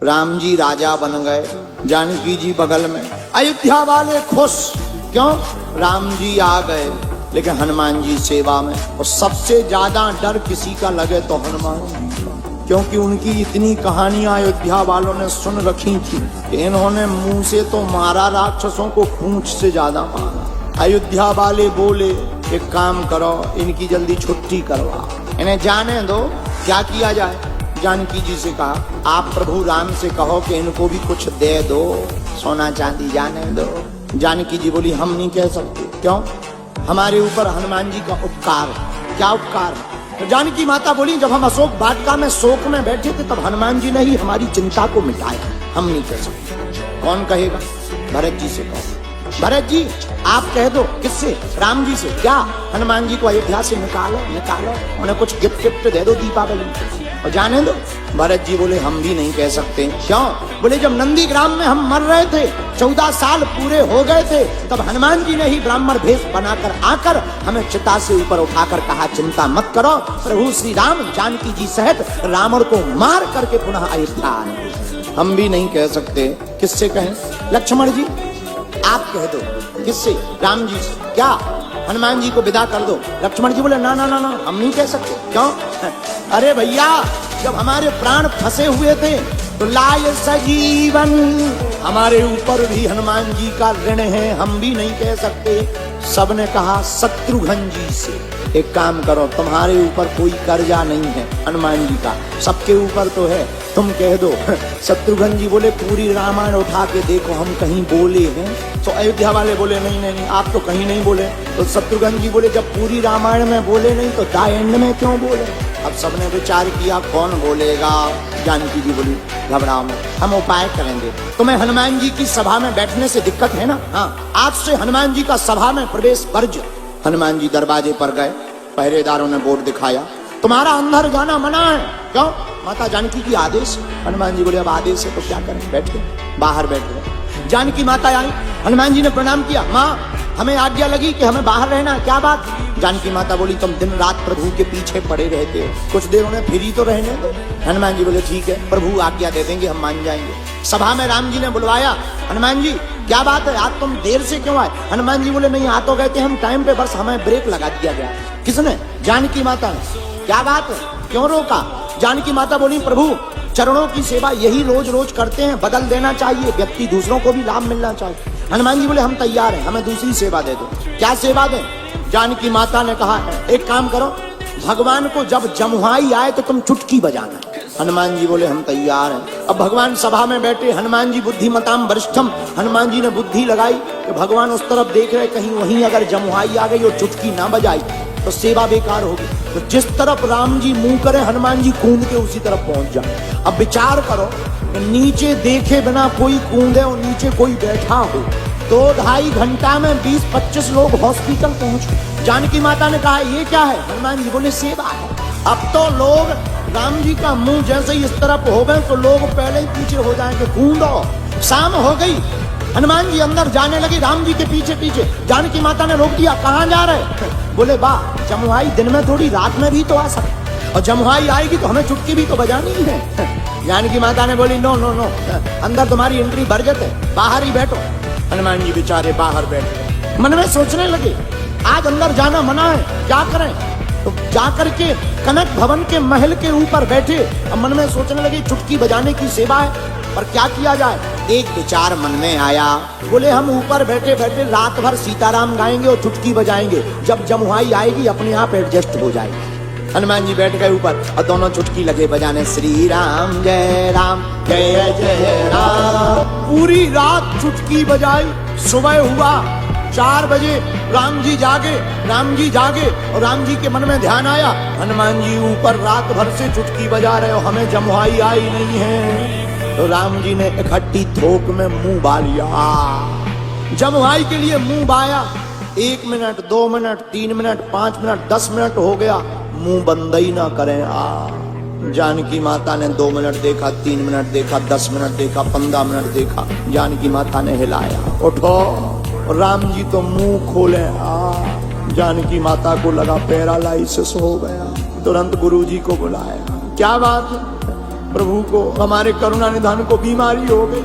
राम जी राजा बन गए, जानकी जी बगल में। अयोध्या वाले खुश, क्यों? राम जी आ गए, लेकिन हनुमान जी सेवा में। और सबसे ज्यादा डर किसी का लगे तो हनुमान जी का, क्योंकि उनकी इतनी कहानियां अयोध्या वालों ने सुन रखी थी कि इन्होंने मुंह से तो मारा राक्षसों को, पूंछ से ज्यादा मारा। अयोध्या वाले बोले एक काम करो, इनकी जल्दी छुट्टी करवा, इन्हें जाने दो। क्या किया जाए? जानकी जी से कहा, आप प्रभु राम से कहो कि इनको भी कुछ दे दो, सोना चांदी जाने दो। जानकी जी बोली हम नहीं कह सकते। क्यों? हमारे ऊपर हनुमान जी का उपकार। क्या उपकार? तो जानकी माता बोली जब हम अशोक वाटिका में शोक में बैठे थे तब हनुमान जी ने ही हमारी चिंता को मिटाया, हम नहीं कह सकते। कौन कहेगा? भरत जी से कहो। भरत जी आप कह दो। किससे? राम जी से। क्या? हनुमान जी को अयोध्या से निकालो, निकालो, उन्हें कुछ गिफ्ट गिफ्ट दे दो दीपावली और जाने दो। भरत जी बोले हम भी नहीं कह सकते। क्यों? बोले जब नंदी ग्राम में हम मर रहे थे, 14 साल पूरे हो गए थे, तब हनुमान जी ने ही ब्राह्मण भेष बनाकर आकर हमें चिता से ऊपर उठाकर कहा चिंता मत करो, प्रभु श्री राम जानकी जी सहित रावण को मार करके पुनः अयोध्या आए। हम भी नहीं कह सकते। किससे कहें? लक्ष्मण जी आप कह दो। किससे? राम जी से। क्या? हनुमान जी को विदा कर दो। लक्ष्मण जी बोले ना ना ना ना, हम नहीं कह सकते। क्यों? अरे भैया जब हमारे प्राण फंसे हुए थे तो लाय सजीवन, हमारे ऊपर भी हनुमान जी का ऋण है, हम भी नहीं कह सकते। सबने कहा शत्रुघ्न जी से। एक काम करो, तुम्हारे ऊपर कोई कर्जा नहीं है हनुमान जी का, सबके ऊपर तो है, तुम कह दो। शत्रुघ्न जी बोले पूरी रामायण उठा के देखो हम कहीं बोले हैं? तो अयोध्या वाले बोले नहीं नहीं नहीं, आप तो कहीं नहीं बोले। तो शत्रुघ्न जी बोले जब पूरी रामायण में बोले नहीं तो द एंड में क्यों बोले? अब सबने विचार किया कौन बोलेगा। जानकी जी बोली घबराओ मत, हम उपाय करेंगे। तुम्हें हनुमान जी की सभा में बैठने से दिक्कत है ना? हाँ, आज से हनुमान जी का सभा में प्रवेश वर्ज्य। हनुमान जी दरवाजे पर गए, पहरेदारों ने बोर्ड दिखाया तुम्हारा अंदर जाना मना है। क्यों? माता जानकी की आदेश। हनुमान जी बोले अब आदेश है तो क्या करें? बैठ गए, बाहर बैठ गए। जानकी माता आई, हनुमान जी ने प्रणाम किया, माँ हमें आज्ञा लगी कि हमें बाहर रहना। क्या बात? जानकी माता बोली तुम दिन रात प्रभु के पीछे पड़े रहते हो, कुछ देर उन्हें फ्री तो रहने दो। हनुमान जी बोले ठीक है प्रभु आज्ञा दे देंगे, हम मान जाएंगे। सभा में राम जी ने बुलवाया, हनुमान जी क्या बात है आज तुम देर से क्यों आए? हनुमान जी बोले नहीं आ तो गए थे हम टाइम पे, बस हमें ब्रेक लगा दिया गया। किसने? जानकी माता ने। क्या बात है, क्यों रोका? जानकी माता बोली प्रभु चरणों की सेवा यही रोज रोज करते हैं, बदल देना चाहिए, व्यक्ति दूसरों को भी लाभ मिलना चाहिए। हनुमान जी बोले हम तैयार हैं, हमें दूसरी सेवा दे दो। क्या सेवा दें? जानकी माता ने कहा एक काम करो, भगवान को जब जमुहाई आए तो तुम चुटकी बजाना। हनुमान जी बोले हम तैयार हैं। अब भगवान सभा में बैठे, हनुमान जी बुद्धिमताम वरिष्ठम, हनुमान जी ने बुद्धि लगाई कि भगवान उस तरफ देख रहे, कहीं वहीं अगर जमुहाई आ गई और चुटकी ना बजाई तो सेवा बेकार होगी। तो जिस तरफ राम जी मुंह करे हनुमान जी कूद के उसी तरफ पहुंच जाए। अब विचार करो, नीचे देखे बिना कोई कूदे और नीचे कोई बैठा हो, 2-2.5 घंटा में 20-25 लोग हॉस्पिटल पहुंचे। जानकी माता ने कहा ये क्या है? हनुमान जी बोले सेवा है। अब तो लोग राम जी का मुंह जैसे ही इस तरफ हो गए तो लोग पहले ही पीछे हो जाएंगे, कूदो। शाम हो गई, हनुमान जी अंदर जाने लगे राम जी के पीछे पीछे। जानकी माता ने रोक दिया, कहाँ जा रहे? बोले वाह जमुहाई दिन में थोड़ी रात में भी तो आ सकती, और जमुहाई आएगी तो हमें चुटकी भी तो बजानी है। जानकी माता ने बोली नो नो नो, अंदर तुम्हारी एंट्री बरगत है, बाहर ही बैठो। हनुमान जी बेचारे बाहर बैठ गए, मन में सोचने लगे आज अंदर जाना मना है, क्या करें? तो जाकर के कनक भवन के महल के ऊपर बैठे, अब मन में सोचने लगे चुटकी बजाने की सेवा है, पर क्या किया जाए? एक विचार मन में आया, बोले हम ऊपर बैठे बैठे रात भर सीताराम गाएंगे और चुटकी बजाएंगे, जब जमुहाई आएगी अपने आप एडजस्ट हो जाएगी। हनुमान जी बैठ गए ऊपर और दोनों चुटकी लगे बजाने, श्री राम जय जय राम। पूरी रात चुटकी बजाई। सुबह हुआ 4 बजे, राम जी जागे और राम जी के मन में ध्यान आया हनुमान जी ऊपर रात भर से चुटकी बजा रहे हो, हमें जमुहाई आई नहीं है। तो राम जी ने इकट्ठी थोक में मुंह बा लिया, जमुहाई के लिए मुंह बाया। 1 minute 2 minute 3 minute 5 minute 10 minute हो गया, मुंह बंद ही ना करें। जानकी माता ने 2 मिनट देखा, 3 मिनट देखा, 10 मिनट देखा, 15 मिनट देखा। जानकी माता ने हिलाया, उठो। राम जी तो मुंह खोले। जानकी माता को लगा पैरालाइसिस हो गया, तुरंत गुरुजी को बुलाया। क्या बात है? प्रभु को, हमारे करुणा निधान को बीमारी हो गई।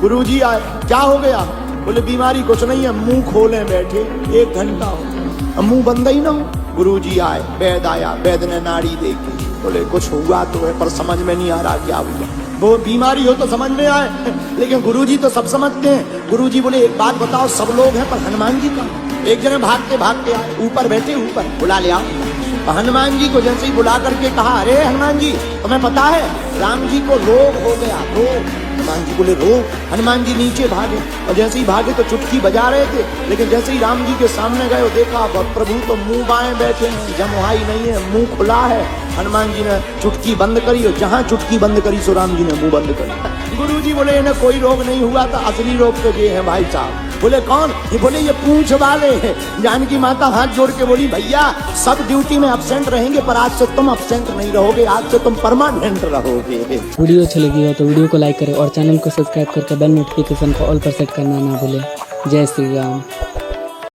गुरुजी आए, क्या हो गया? बोले बीमारी कुछ नहीं है, मुंह खोले बैठे 1 घंटा हो गया, अब मुंह बंद ही ना हो। गुरुजी आए, वैद आया, वैद ने नाड़ी देखी, बोले कुछ हुआ तो है पर समझ में नहीं आ रहा क्या हुआ। वो बीमारी हो तो समझ में आए, लेकिन गुरुजी तो सब समझते हैं। गुरुजी बोले एक बात बताओ, सब लोग हैं पर हनुमान जी कहाँ? एक जने भागते भागते आए, ऊपर बैठे, ऊपर बुला ले आओ। हनुमान जी को जैसे ही बुला करके कहा, अरे हनुमान जी तुम्हें पता है राम जी को रोग हो गया, रोग। हनुमान जी बोले रोग? हनुमान जी नीचे भागे, और जैसे ही भागे तो चुटकी बजा रहे थे, लेकिन जैसे ही राम जी के सामने गए और देखा प्रभु तो मुंह बाएं बैठे हैं, जमुहाई नहीं है, मुंह खुला है। हनुमान जी ने चुटकी बंद करी, और जहां चुटकी बंद करी सो राम जी ने मुंह बंद करी। गुरु जी बोले इन्हें कोई रोग नहीं हुआ था, असली रोग तो ये है भाई साहब। बोले कौन? ये बोले ये पूंछ वाले हैं। जानकी माता हाथ जोड़ के बोली, भैया सब ड्यूटी में अब्सेंट रहेंगे पर आज से तुम अब्सेंट नहीं रहोगे, आज से तुम परमानेंट रहोगे। वीडियो अच्छी लगी हो तो वीडियो को लाइक करें और चैनल को सब्सक्राइब करके बेल नोटिफिकेशन को ऑल पर सेट करना ना भूलें। जय श्री राम।